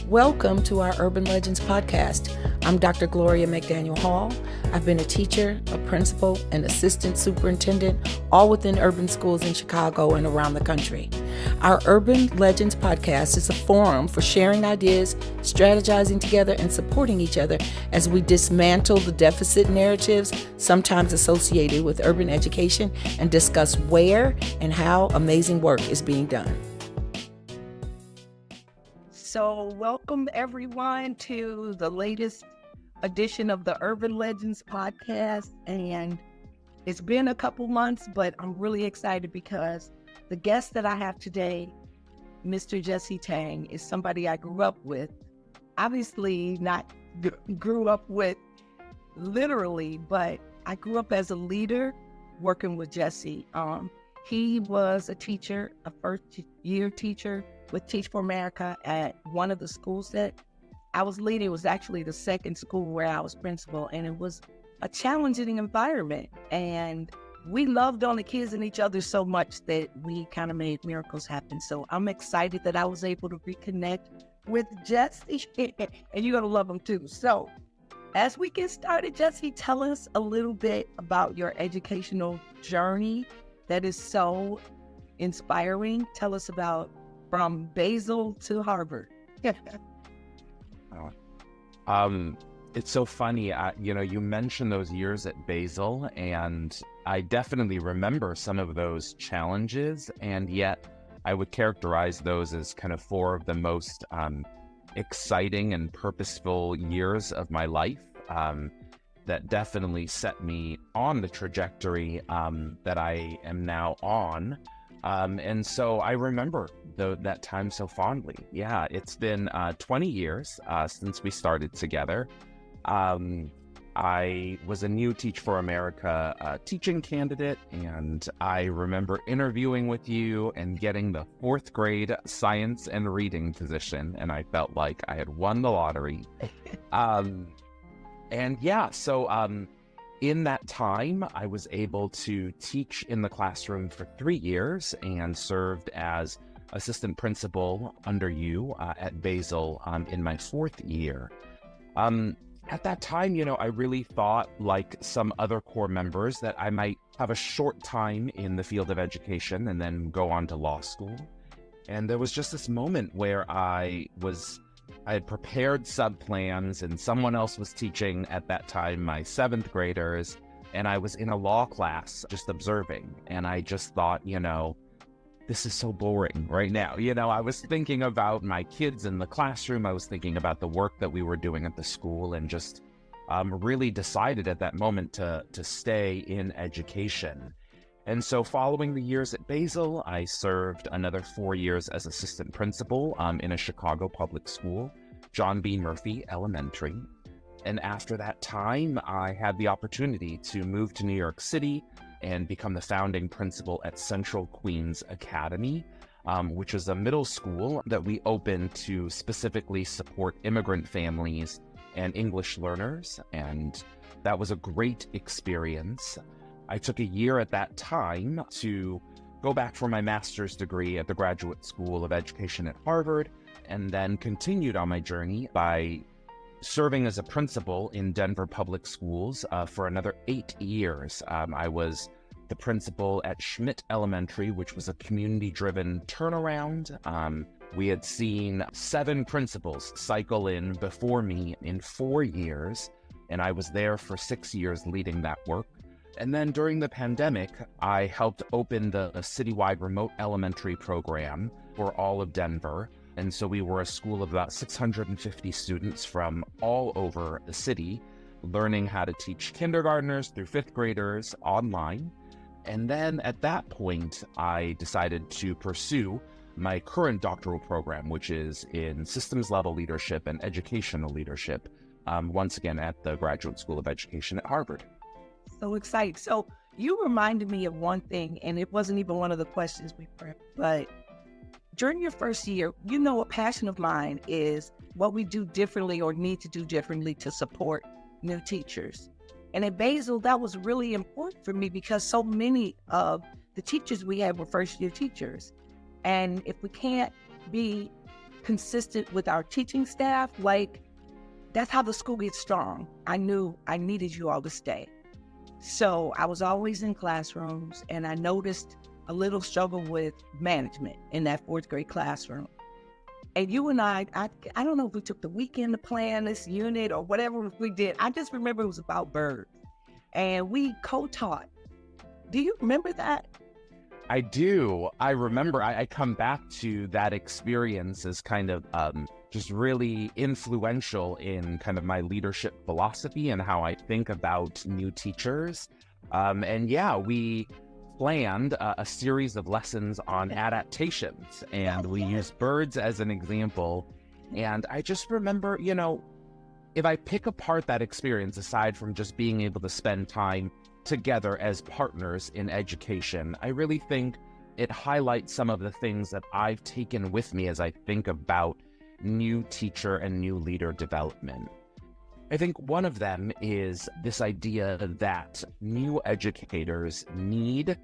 Welcome to our Urban Legends podcast. I'm Dr. Gloria McDaniel Hall. I've been a teacher, a principal, and assistant superintendent, all within urban schools in Chicago and around the country. Our Urban Legends podcast is a forum for sharing ideas, strategizing together, and supporting each other as we dismantle the deficit narratives sometimes associated with urban education and discuss where and how amazing work is being done. So welcome everyone to the latest edition of the Urban Legends podcast. And it's been a couple months, but I'm really excited because the guest that I have today, Mr. Jesse Tang, is somebody I grew up with. Obviously not grew up with literally, but I grew up as a leader working with Jesse. He was a teacher, a first-year teacher with Teach for America at one of the schools that I was leading. It was actually the second school where I was principal, and it was a challenging environment. And we loved on the kids and each other so much that we kind of made miracles happen. So I'm excited that I was able to reconnect with Jesse, and you're going to love him too. So as we get started, Jesse, tell us a little bit about your educational journey that is so inspiring. Tell us about from Basel to Harvard. It's so funny. You mentioned those years at Basel, and I definitely remember some of those challenges, and yet I would characterize those as kind of four of the most exciting and purposeful years of my life that definitely set me on the trajectory that I am now on. And so I remember that time so fondly. Yeah, it's been 20 years since we started together. I was a new Teach for America teaching candidate, and I remember interviewing with you and getting the 4th grade science and reading position, and I felt like I had won the lottery. In that time, I was able to teach in the classroom for 3 years and served as assistant principal under you at Basel in my 4th year. At that time, I really thought, like some other core members, that I might have a short time in the field of education and then go on to law school. And there was just this moment where I had prepared sub-plans, and someone else was teaching at that time my 7th graders, and I was in a law class just observing, and I just thought, this is so boring right now. I was thinking about my kids in the classroom, I was thinking about the work that we were doing at the school, and just really decided at that moment to stay in education. And so following the years at Basel, I served another 4 years as assistant principal in a Chicago public school, John B. Murphy Elementary. And after that time, I had the opportunity to move to New York City and become the founding principal at Central Queens Academy, which is a middle school that we opened to specifically support immigrant families and English learners. And that was a great experience. I took a year at that time to go back for my master's degree at the Graduate School of Education at Harvard, and then continued on my journey by serving as a principal in Denver Public Schools for another 8 years. I was the principal at Schmidt Elementary, which was a community-driven turnaround. We had seen 7 principals cycle in before me in 4 years, and I was there for 6 years leading that work. And then during the pandemic, I helped open the citywide remote elementary program for all of Denver. And so we were a school of about 650 students from all over the city, learning how to teach kindergartners through 5th graders online. And then at that point, I decided to pursue my current doctoral program, which is in systems level leadership and educational leadership, once again at the Graduate School of Education at Harvard. So excited. So you reminded me of one thing, and it wasn't even one of the questions we prepped, but during your first year, a passion of mine is what we do differently or need to do differently to support new teachers. And at Basel, that was really important for me because so many of the teachers we had were first-year teachers. And if we can't be consistent with our teaching staff. Like, that's how the school gets strong. I knew I needed you all to stay. So I was always in classrooms, and I noticed a little struggle with management in that fourth grade classroom. And you and I don't know if we took the weekend to plan this unit or whatever we did. I just remember it was about birds. And we co-taught. Do you remember that? I do. I remember. I come back to that experience as kind of just really influential in kind of my leadership philosophy and how I think about new teachers. And yeah, we planned a series of lessons on adaptations, and we used birds as an example. And I just remember, you know, if I pick apart that experience, aside from just being able to spend time together as partners in education, I really think it highlights some of the things that I've taken with me as I think about new teacher and new leader development. I think one of them is this idea that new educators need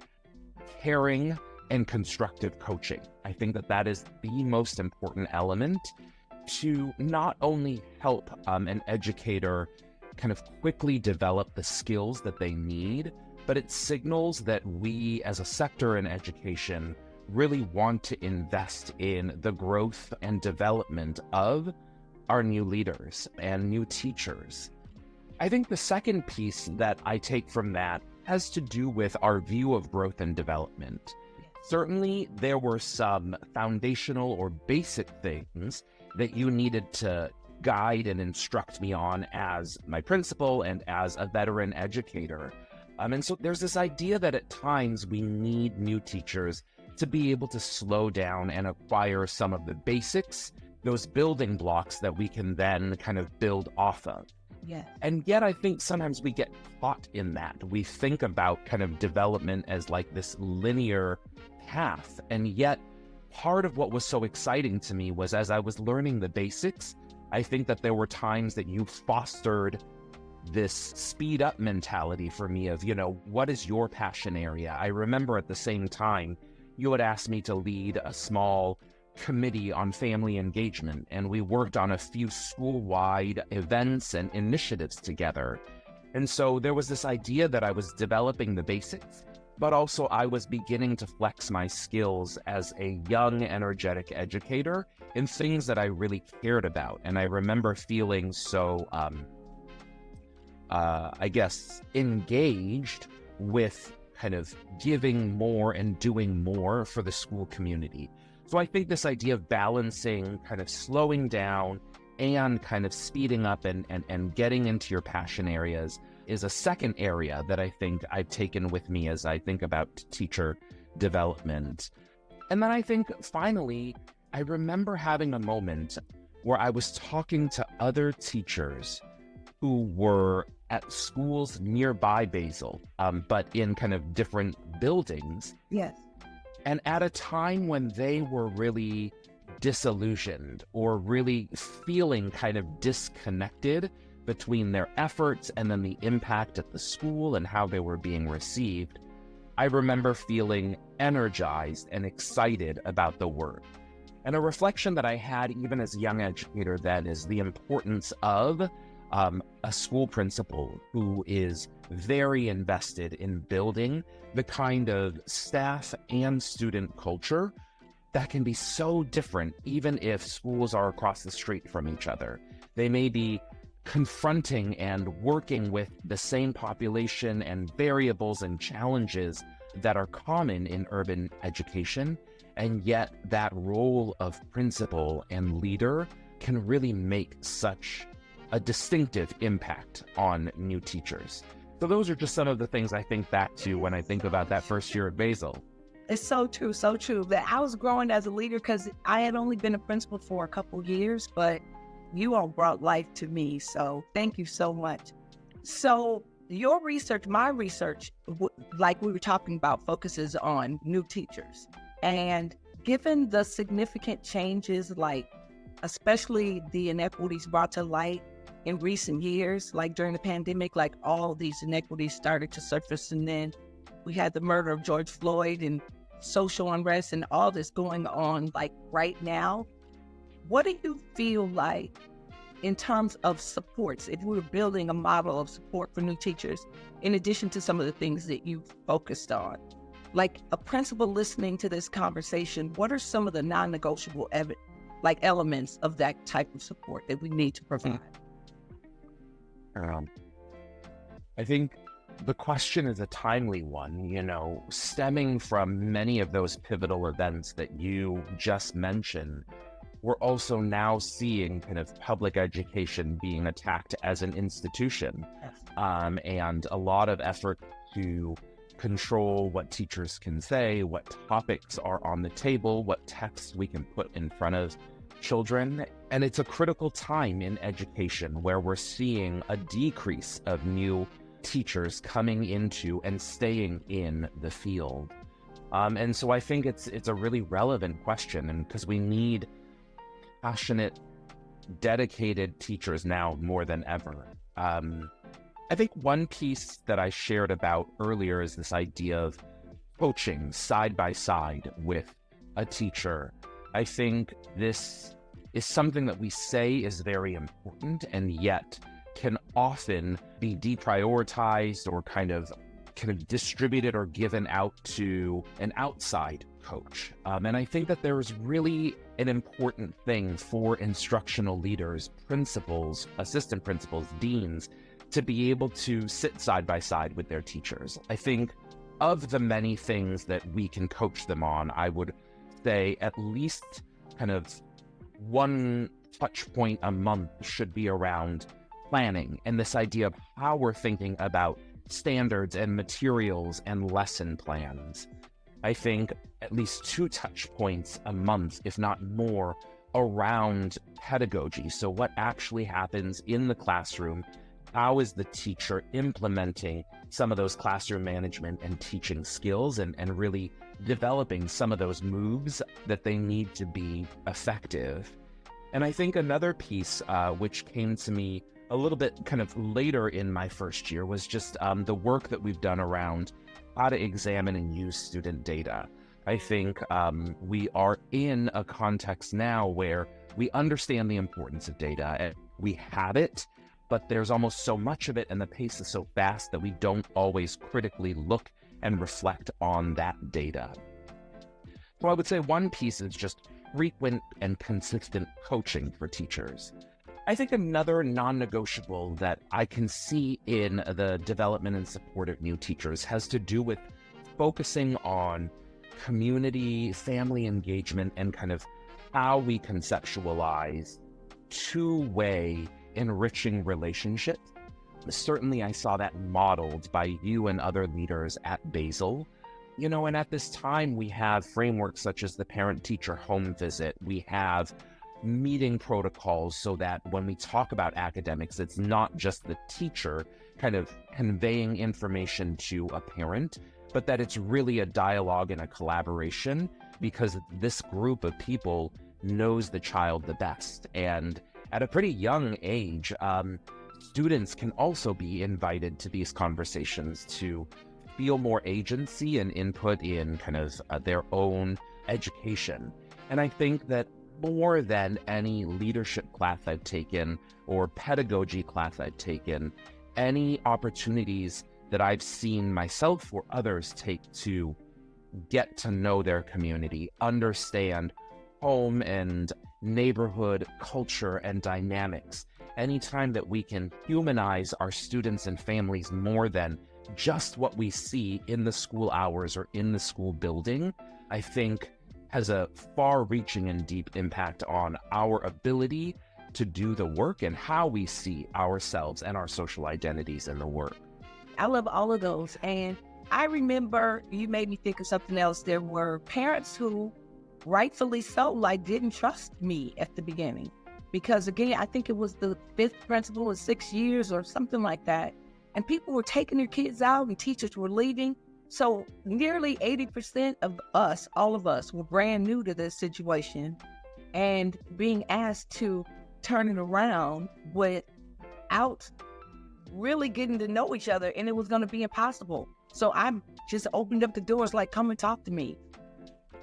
caring and constructive coaching. I think that that is the most important element to not only help an educator kind of quickly develop the skills that they need, but it signals that we as a sector in education really want to invest in the growth and development of our new leaders and new teachers. I think the second piece that I take from that has to do with our view of growth and development. Certainly, there were some foundational or basic things that you needed to guide and instruct me on as my principal and as a veteran educator. And so there's this idea that at times we need new teachers to be able to slow down and acquire some of the basics, those building blocks that we can then kind of build off of. Yeah. And yet I think sometimes we get caught in that. We think about kind of development as like this linear path. And yet part of what was so exciting to me was as I was learning the basics, I think that there were times that you fostered this speed up mentality for me of, you know, what is your passion area? I remember at the same time, you had asked me to lead a small committee on family engagement, and we worked on a few school-wide events and initiatives together. And so there was this idea that I was developing the basics, but also I was beginning to flex my skills as a young, energetic educator in things that I really cared about. And I remember feeling so, I guess, engaged with kind of giving more and doing more for the school community. So I think this idea of balancing kind of slowing down and kind of speeding up and getting into your passion areas is a second area that I think I've taken with me as I think about teacher development. And then I think finally, I remember having a moment where I was talking to other teachers who were at schools nearby Basel, but in kind of different buildings. Yes. And at a time when they were really disillusioned or really feeling kind of disconnected between their efforts and then the impact at the school and how they were being received, I remember feeling energized and excited about the work. And a reflection that I had even as a young educator then is the importance of a school principal who is very invested in building the kind of staff and student culture that can be so different even if schools are across the street from each other. They may be confronting and working with the same population and variables and challenges that are common in urban education, and yet that role of principal and leader can really make such a distinctive impact on new teachers. So those are just some of the things I think back to when I think about that first year at Basel. It's so true, so true. That I was growing as a leader because I had only been a principal for a couple years, but you all brought life to me. So thank you so much. So your research, my research, like we were talking about, focuses on new teachers. And given the significant changes, like especially the inequities brought to light in recent years, like during the pandemic, like all these inequities started to surface. And then we had the murder of George Floyd and social unrest and all this going on like right now. what do you feel like in terms of supports, if we were building a model of support for new teachers, in addition to some of the things that you've focused on? Like a principal listening to this conversation, what are some of the non-negotiable elements of that type of support that we need to provide? I think the question is a timely one, stemming from many of those pivotal events that you just mentioned. We're also now seeing kind of public education being attacked as an institution, and a lot of effort to control what teachers can say, what topics are on the table, what texts we can put in front of children. And it's a critical time in education where we're seeing a decrease of new teachers coming into and staying in the field. And so I think it's a really relevant question, and because we need passionate, dedicated teachers now more than ever. I think one piece that I shared about earlier is this idea of coaching side by side with a teacher. I think this is something that we say is very important and yet can often be deprioritized or kind of distributed or given out to an outside coach. And I think that there is really an important thing for instructional leaders, principals, assistant principals, deans, to be able to sit side by side with their teachers. I think of the many things that we can coach them on, I would say at least kind of one touch point a month should be around planning and this idea of how we're thinking about standards and materials and lesson plans. I think at least 2 touch points a month, if not more, around pedagogy. So what actually happens in the classroom? How is the teacher implementing some of those classroom management and teaching skills and really developing some of those moves that they need to be effective? And I think another piece which came to me a little bit kind of later in my first year was just the work that we've done around how to examine and use student data. I think we are in a context now where we understand the importance of data and we have it, but there's almost so much of it and the pace is so fast that we don't always critically look and reflect on that data. So I would say one piece is just frequent and consistent coaching for teachers. I think another non-negotiable that I can see in the development and support of new teachers has to do with focusing on community, family engagement, and kind of how we conceptualize two-way enriching relationships. Certainly, I saw that modeled by you and other leaders at Basel. And at this time, we have frameworks such as the parent-teacher home visit. We have meeting protocols so that when we talk about academics, it's not just the teacher kind of conveying information to a parent, but that it's really a dialogue and a collaboration because this group of people knows the child the best. And at a pretty young age, students can also be invited to these conversations to feel more agency and input in kind of their own education. And I think that more than any leadership class I've taken or pedagogy class I've taken, any opportunities that I've seen myself or others take to get to know their community, understand home and neighborhood culture and dynamics, anytime that we can humanize our students and families more than just what we see in the school hours or in the school building, I think has a far-reaching and deep impact on our ability to do the work and how we see ourselves and our social identities in the work. I love all of those. And I remember you made me think of something else. There were parents who, rightfully so, didn't trust me at the beginning. Because again, I think it was the 5th principal in 6 years or something like that. And people were taking their kids out and teachers were leaving. So nearly 80% of us, all of us, were brand new to this situation and being asked to turn it around without really getting to know each other, and it was going to be impossible. So I just opened up the doors come and talk to me.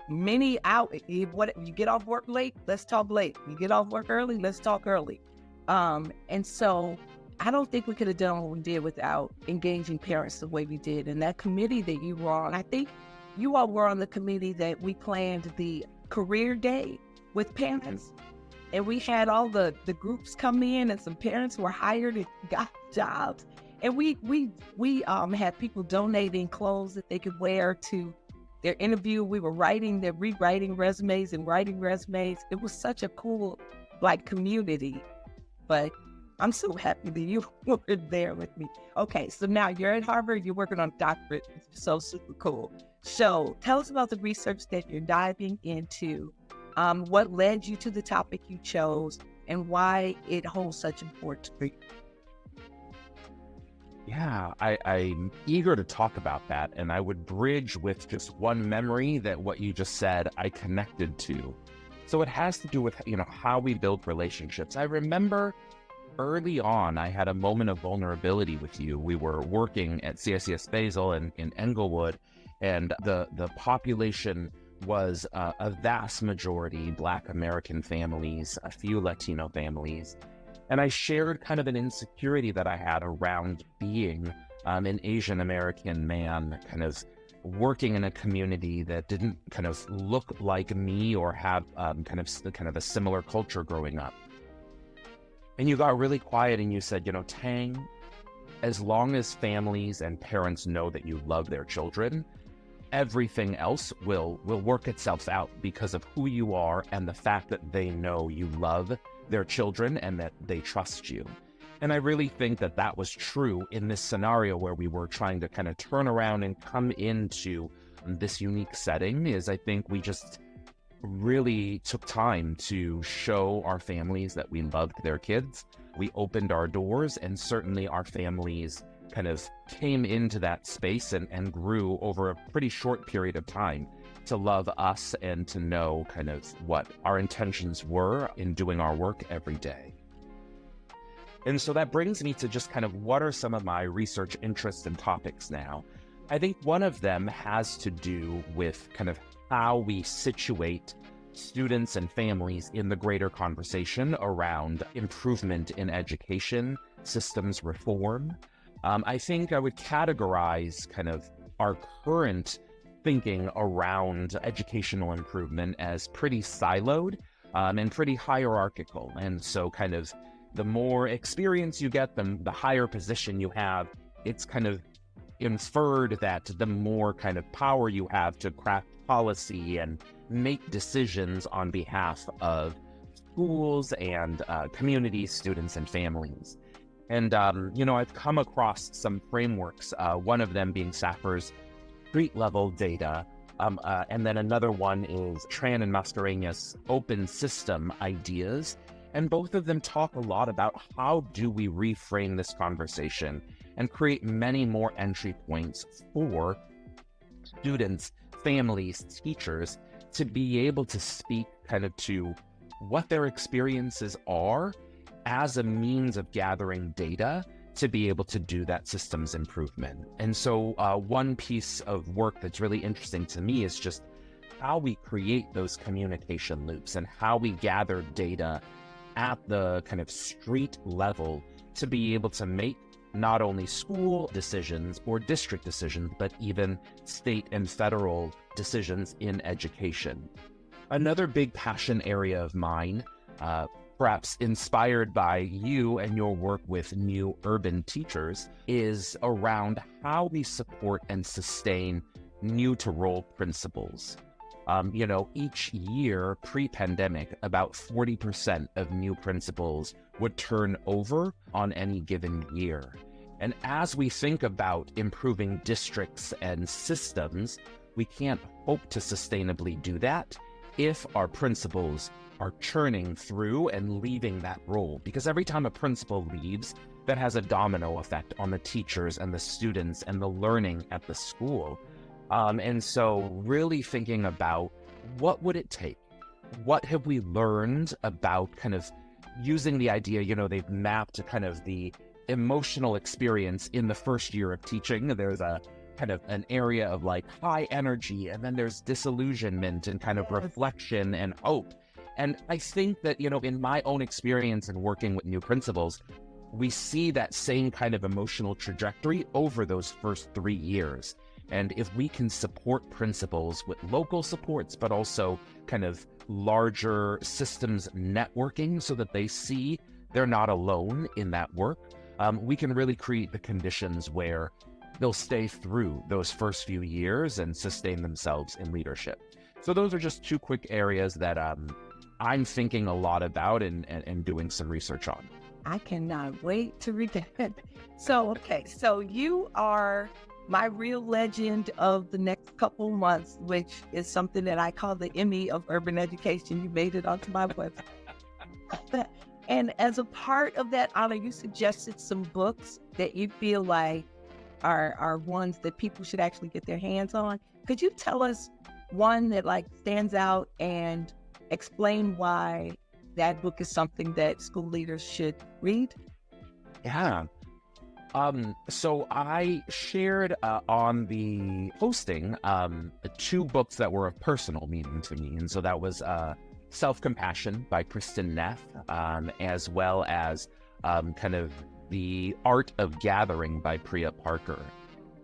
many out. What you get off work late? Let's talk late. You get off work early? Let's talk early. And so I don't think we could have done what we did without engaging parents the way we did. And that committee that you were on, I think you all were on the committee that we planned the career day with parents. And we had all the groups come in, and some parents were hired and got jobs. And we had people donating clothes that they could wear to their interview. We were rewriting resumes and writing resumes. It was such a cool, community. But I'm so happy that you were there with me. Okay, so now you're at Harvard, you're working on a doctorate. It's so super cool. So tell us about the research that you're diving into, what led you to the topic you chose, and why it holds such importance for you. Yeah, I'm eager to talk about that, and I would bridge with just one memory that what you just said I connected to. So it has to do with, how we build relationships. I remember early on, I had a moment of vulnerability with you. We were working at CICS Basel in Englewood, and the population was a vast majority Black American families, a few Latino families. And I shared kind of an insecurity that I had around being an Asian American man, kind of working in a community that didn't kind of look like me or have kind of a similar culture growing up. And you got really quiet and you said, Tang, as long as families and parents know that you love their children, everything else will work itself out because of who you are and the fact that they know you love their children and that they trust you. And I really think that that was true in this scenario where we were trying to kind of turn around and come into this unique setting. Is I think we just really took time to show our families that we loved their kids. We opened our doors, and certainly our families kind of came into that space and grew over a pretty short period of time to love us and to know kind of what our intentions were in doing our work every day. And so that brings me to just kind of what are some of my research interests and topics now. I think one of them has to do with kind of how we situate students and families in the greater conversation around improvement in education, systems reform. I think I would categorize kind of our current thinking around educational improvement as pretty siloed and pretty hierarchical. And so kind of the more experience you get, the higher position you have, it's kind of inferred that the more kind of power you have to craft policy and make decisions on behalf of schools and communities, students, and families. And, I've come across some frameworks, one of them being Saffer's street-level data, and then another one is Tran and Mascarenhas' open system ideas. And both of them talk a lot about how do we reframe this conversation and create many more entry points for students, families, teachers to be able to speak kind of to what their experiences are as a means of gathering data to be able to do that systems improvement. And so one piece of work that's really interesting to me is just how we create those communication loops and how we gather data at the kind of street level to be able to make not only school decisions or district decisions, but even state and federal decisions in education. Another big passion area of mine, perhaps inspired by you and your work with new urban teachers, is around how we support and sustain new to role principals. Each year pre-pandemic, about 40% of new principals would turn over on any given year. And as we think about improving districts and systems, we can't hope to sustainably do that if our principals are churning through and leaving that role. Because every time a principal leaves, that has a domino effect on the teachers and the students and the learning at the school. And so really thinking about what would it take? What have we learned about kind of using the idea, they've mapped kind of the emotional experience in the first year of teaching. There's a kind of an area of like high energy, and then there's disillusionment and kind of reflection and hope. And I think that, in my own experience in working with new principals, we see that same kind of emotional trajectory over those first 3 years. And if we can support principals with local supports, but also kind of larger systems networking so that they see they're not alone in that work, we can really create the conditions where they'll stay through those first few years and sustain themselves in leadership. So those are just 2 quick areas that I'm thinking a lot about and doing some research on. I cannot wait to read that. So you are my real legend of the next couple months, which is something that I call the Emmy of urban education. You made it onto my website. And as a part of that honor, you suggested some books that you feel like are ones that people should actually get their hands on. Could you tell us one that like stands out and explain why that book is something that school leaders should read? Yeah. So I shared on the posting 2 books that were of personal meaning to me. And so that was Self-Compassion by Kristen Neff, as well as kind of The Art of Gathering by Priya Parker.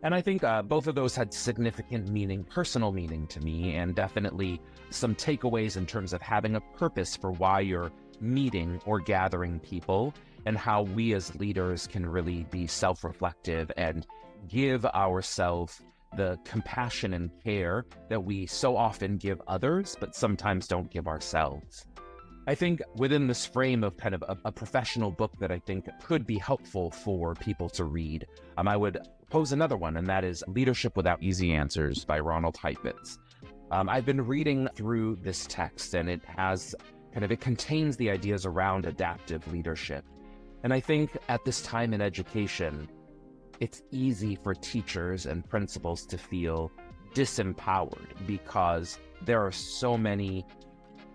And I think both of those had significant meaning, personal meaning to me, and definitely some takeaways in terms of having a purpose for why you're meeting or gathering people, and how we as leaders can really be self-reflective and give ourselves the compassion and care that we so often give others, but sometimes don't give ourselves. I think within this frame of kind of a professional book that I think could be helpful for people to read, I would pose another one, and that is Leadership Without Easy Answers by Ronald Heifetz. I've been reading through this text, and it contains the ideas around adaptive leadership. And I think at this time in education, it's easy for teachers and principals to feel disempowered because there are so many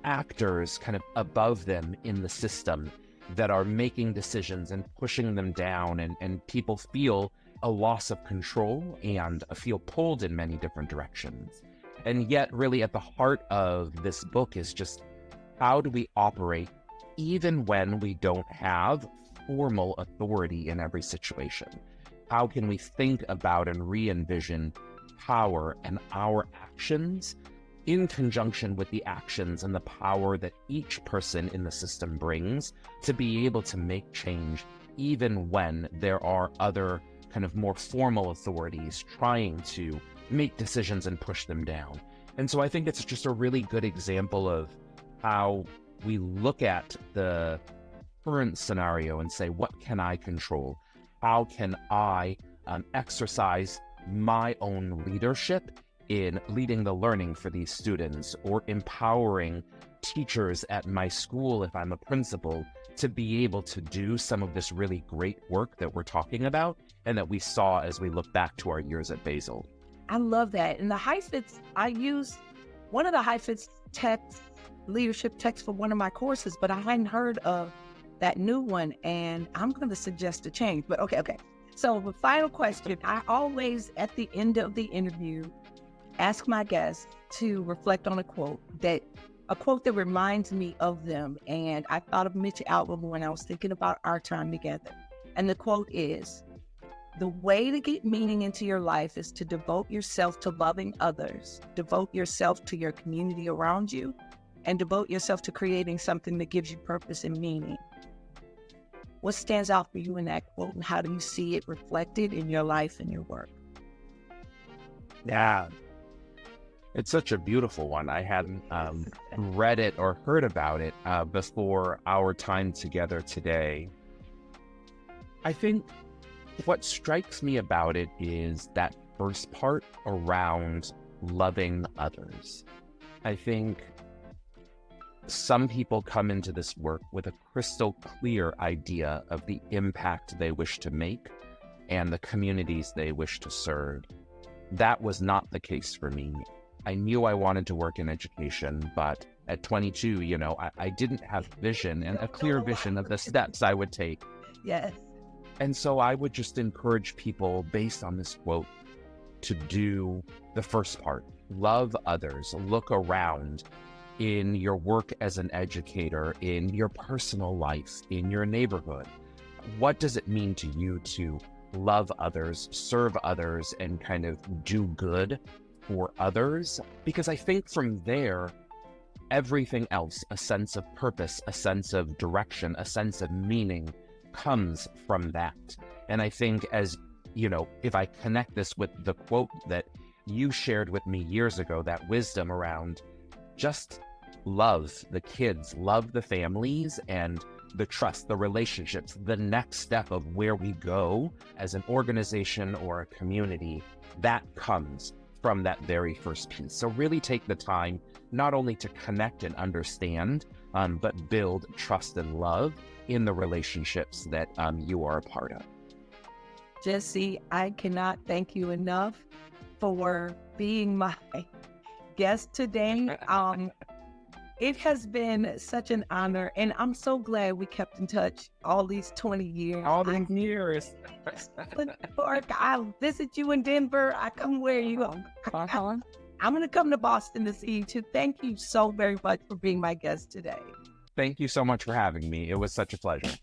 actors kind of above them in the system that are making decisions and pushing them down, and people feel a loss of control and feel pulled in many different directions. And yet really at the heart of this book is just, how do we operate even when we don't have formal authority in every situation? How can we think about and re-envision power and our actions in conjunction with the actions and the power that each person in the system brings to be able to make change, even when there are other kind of more formal authorities trying to make decisions and push them down? And so I think it's just a really good example of how we look at the current scenario and say, what can I control? How can I exercise my own leadership in leading the learning for these students, or empowering teachers at my school, if I'm a principal, to be able to do some of this really great work that we're talking about and that we saw as we look back to our years at Basil. I love that. And the Heifetz, I used one of the Heifetz leadership texts for one of my courses, but I hadn't heard of that new one, and I'm going to suggest a change. But okay. So the final question, I always, at the end of the interview, ask my guests to reflect on a quote that reminds me of them. And I thought of Mitch Albom when I was thinking about our time together. And the quote is, "The way to get meaning into your life is to devote yourself to loving others, devote yourself to your community around you, and devote yourself to creating something that gives you purpose and meaning." What stands out for you in that quote, and how do you see it reflected in your life and your work? Yeah, it's such a beautiful one. I hadn't read it or heard about it before our time together today. I think what strikes me about it is that first part around loving others. I think some people come into this work with a crystal clear idea of the impact they wish to make and the communities they wish to serve. That was not the case for me. I knew I wanted to work in education, but at 22, I didn't have vision and a clear vision of the steps I would take. Yes. And so I would just encourage people, based on this quote, to do the first part. Love others. Look around in your work as an educator, in your personal life, in your neighborhood. What does it mean to you to love others, serve others, and kind of do good for others? Because I think from there, everything else, a sense of purpose, a sense of direction, a sense of meaning comes from that. And I think, as you know, if I connect this with the quote that you shared with me years ago, that wisdom around just love the kids, love the families, and the trust, the relationships, the next step of where we go as an organization or a community, that comes from that very first piece. So really take the time not only to connect and understand, but build trust and love in the relationships that you are a part of. Jesse, I cannot thank you enough for being my guest today. It has been such an honor, and I'm so glad we kept in touch all these 20 years. All these years. I'll visit you in Denver. I come where you are. I'm going to come to Boston to see you too. Thank you so very much for being my guest today. Thank you so much for having me. It was such a pleasure.